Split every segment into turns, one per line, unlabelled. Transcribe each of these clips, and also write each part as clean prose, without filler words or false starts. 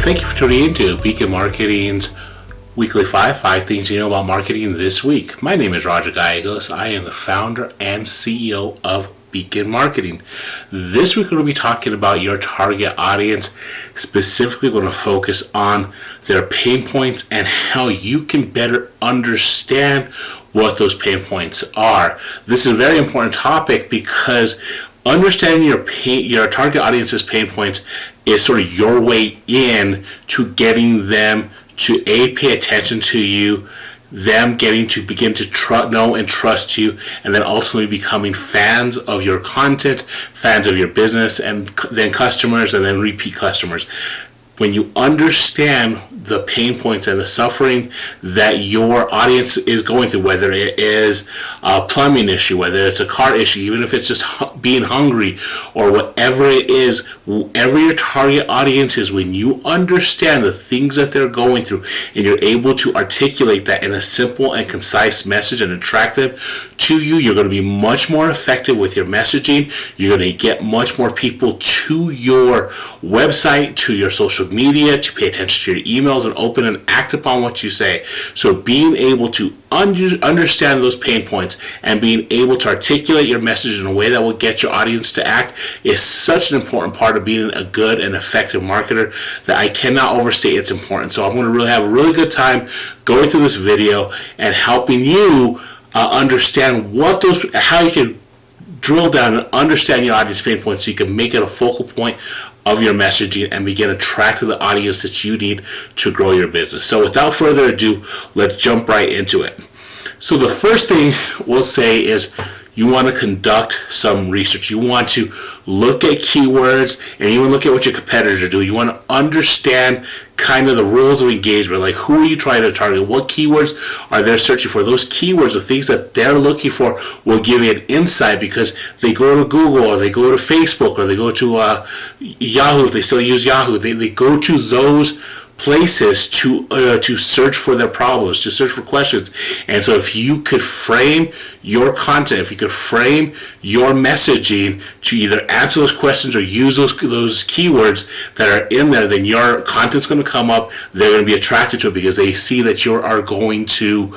Thank you for tuning in to Beacon Marketing's Weekly 5 things you know about marketing this week. My name is Roger Gallegos. I am the founder and CEO of Beacon Marketing. This week we're going to be talking about your target audience. Specifically, we're going to focus on their pain points and how you can better understand what those pain points are. This is a very important topic because understanding your target audience's pain points is sort of your way in to getting them to pay attention to you, them getting to begin to know and trust you, and then ultimately becoming fans of your content, fans of your business, and then customers, and then repeat customers. When you understand the pain points and the suffering that your audience is going through, whether it is a plumbing issue, whether it's a car issue, even if it's just being hungry or whatever it is, whoever your target audience is, when you understand the things that they're going through and you're able to articulate that in a simple and concise message and attract them to you, you're going to be much more effective with your messaging. You're going to get much more people to your website, to your social media, to pay attention to your emails and open and act upon what you say. So being able to understand those pain points and being able to articulate your message in a way that will get your audience to act is such an important part of being a good and effective marketer that I cannot overstate its importance. So I'm going to really have a really good time going through this video and helping you understand how you can drill down and understand your audience pain points so you can make it a focal point of your messaging and begin attracting the audience that you need to grow your business. So without further ado, let's jump right into it. So the first thing we'll say is you want to conduct some research. You want to look at keywords and even look at what your competitors are doing. You want to understand kind of the rules of engagement, like who are you trying to target, what keywords are they searching for. Those keywords, the things that they're looking for, will give you an insight because they go to Google or they go to Facebook or they go to Yahoo if they still use Yahoo. They go to those places to search for their problems, to search for questions. And so if you could frame your content, if you could frame your messaging to either answer those questions or use those keywords that are in there, then your content's going to come up. They're going to be attracted to it because they see that you are going to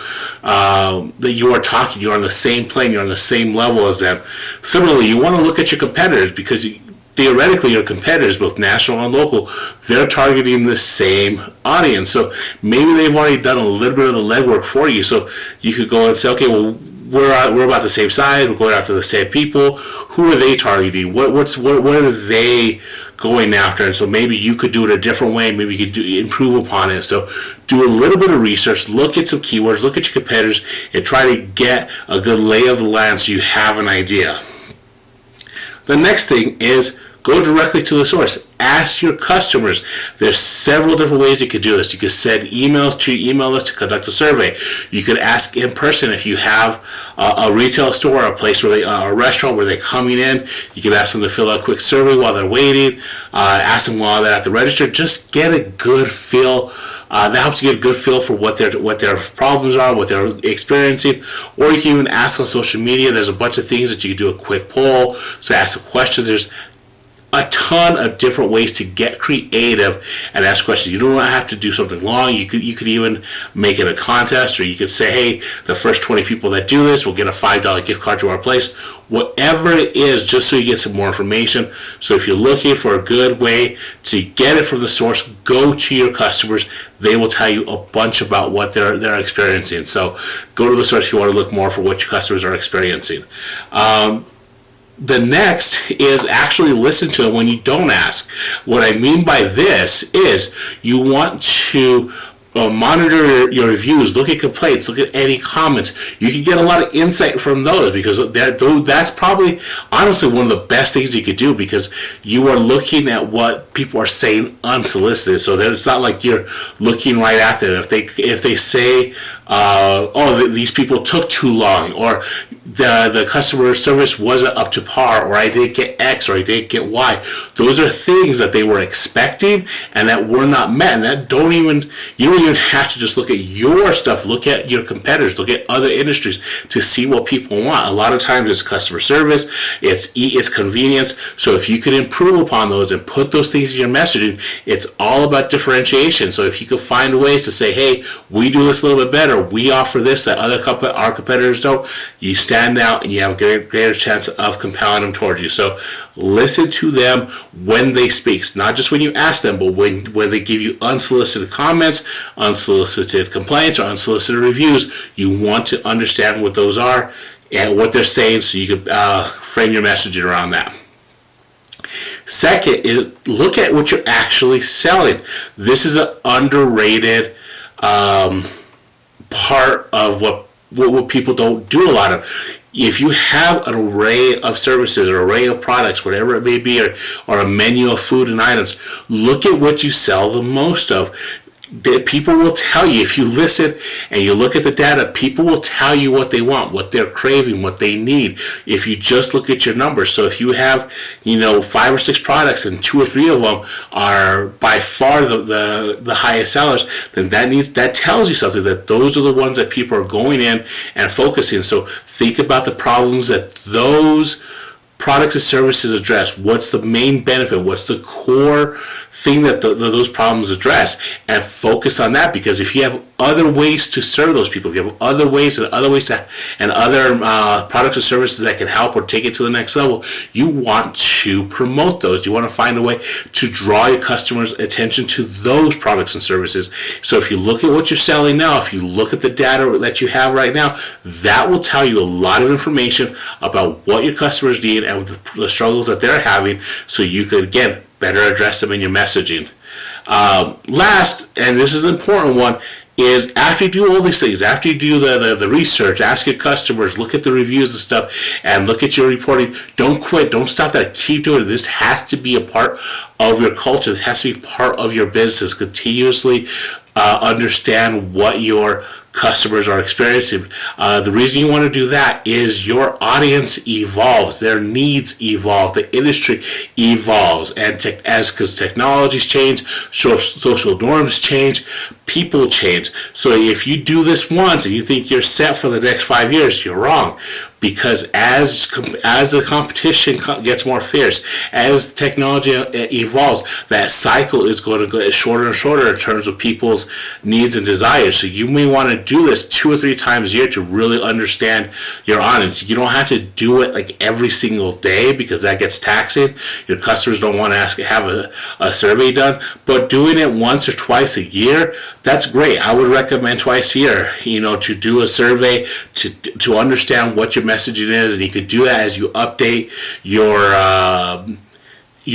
that you are talking, you're on the same plane, you're on the same level as them. Similarly, you want to look at your competitors because theoretically, your competitors, both national and local, they're targeting the same audience. So maybe they've already done a little bit of the legwork for you. So you could go and say, okay, well, we're about the same size. We're going after the same people. Who are they targeting? What are they going after? And so maybe you could do it a different way. Maybe you could improve upon it. So do a little bit of research. Look at some keywords. Look at your competitors and try to get a good lay of the land so you have an idea. The next thing is go directly to the source. Ask your customers. There's several different ways you could do this. You could send emails to your email list to conduct a survey. You could ask in person if you have a retail store or a place where a restaurant where they're coming in. You can ask them to fill out a quick survey while they're waiting. Ask them while they're at the register. Just get a good feel. That helps you get a good feel for what their problems are, what they're experiencing. Or you can even ask on social media. There's a bunch of things that you can do a quick poll. So ask some questions. There's a ton of different ways to get creative and ask questions. You don't have to do something long. You could even make it a contest, or you could say, hey, the first 20 people that do this will get a $5 gift card to our place. Whatever it is, just so you get some more information. So if you're looking for a good way to get it from the source, go to your customers. They will tell you a bunch about what they're experiencing. So go to the source if you want to look more for what your customers are experiencing. The next is actually listen to it when you don't ask. What I mean by this is you want to monitor your reviews, look at complaints, look at any comments. You can get a lot of insight from those because that's probably honestly one of the best things you could do because you are looking at what people are saying unsolicited. So that it's not like you're looking right at them. If they say these people took too long, or the customer service wasn't up to par, or I didn't get X, or I didn't get Y. Those are things that they were expecting and that were not met. And that you don't even have to just look at your stuff. Look at your competitors. Look at other industries to see what people want. A lot of times it's customer service, it's convenience. So if you could improve upon those and put those things in your messaging, it's all about differentiation. So if you could find ways to say, hey, we do this a little bit better, we offer this that our competitors don't, you stand out and you have a greater chance of compelling them towards you. So listen to them when they speak, not just when you ask them, but when they give you unsolicited comments, unsolicited complaints, or unsolicited reviews. You want to understand what those are and what they're saying, so you can frame your messaging around that. Second is look at what you're actually selling. This is an underrated part of what people don't do a lot of. If you have an array of services or array of products, whatever it may be, or a menu of food and items, look at what you sell the most of. People will tell you, if you listen and you look at the data, people will tell you what they want, what they're craving, what they need, if you just look at your numbers. So if you have 5 or 6 products and 2 or 3 of them are by far the highest sellers, then that tells you something, that those are the ones that people are going in and focusing. So think about the problems that those products and services address. What's the main benefit? What's the core thing that those problems address, and focus on that. Because if you have other ways to serve those people, if you have other products or services that can help or take it to the next level, you want to promote those. You want to find a way to draw your customers' attention to those products and services. So if you look at what you're selling now, if you look at the data that you have right now, that will tell you a lot of information about what your customers need and the struggles that they're having, so you could, again, better address them in your messaging. Last, and this is an important one, is after you do all these things, after you do the research, ask your customers, look at the reviews and stuff, and look at your reporting, don't quit, don't stop that, keep doing it. This has to be a part of your culture. This has to be part of your business. Continuously understand what your customers are experiencing. The reason you want to do that is your audience evolves, their needs evolve, the industry evolves, and because technologies change, social norms change, people change. So if you do this once and you think you're set for the next 5 years, you're wrong. Because as the competition gets more fierce, as technology evolves, that cycle is going to get shorter and shorter in terms of people's needs and desires. So you may want to do this 2 or 3 times a year to really understand your audience. You don't have to do it like every single day, because that gets taxing. Your customers don't want to have a survey done. But doing it once or twice a year, that's great. I would recommend twice a year, to do a survey to understand what your messaging is, and you could do that as you update your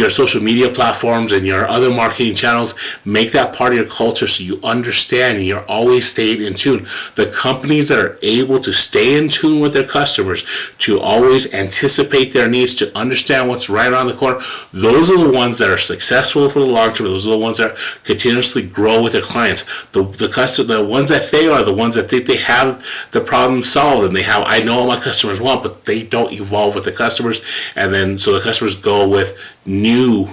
social media platforms and your other marketing channels. Make that part of your culture so you understand and you're always staying in tune. The companies that are able to stay in tune with their customers, to always anticipate their needs, to understand what's right around the corner, those are the ones that are successful for the long term. Those are the ones that continuously grow with their clients. The ones that fail are the ones that think they have the problem solved, and I know what my customers want, but they don't evolve with the customers, and then so the customers go with new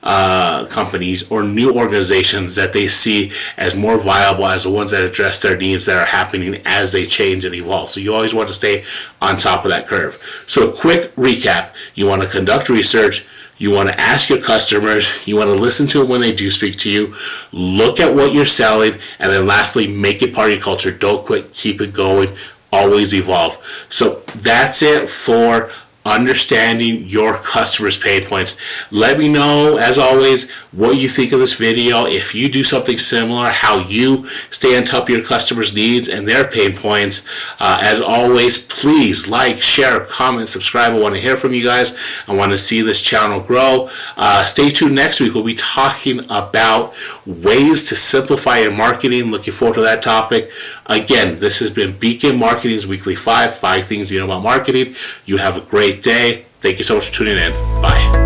companies or new organizations that they see as more viable, as the ones that address their needs that are happening as they change and evolve. So you always want to stay on top of that curve. So a quick recap: you want to conduct research, you want to ask your customers, you want to listen to them when they do speak to you, look at what you're selling, and then lastly, make it part of your culture. Don't quit, keep it going, always evolve. So that's it for understanding your customers' pain points. Let me know, as always, what you think of this video. If you do something similar, how you stay on top of your customers' needs and their pain points. As always, please like, share, comment, subscribe. I want to hear from you guys. I want to see this channel grow. Stay tuned next week. We'll be talking about ways to simplify your marketing. Looking forward to that topic. Again, this has been Beacon Marketing's Weekly 5 things you know about marketing. You have a great day. Thank you so much for tuning in. Bye.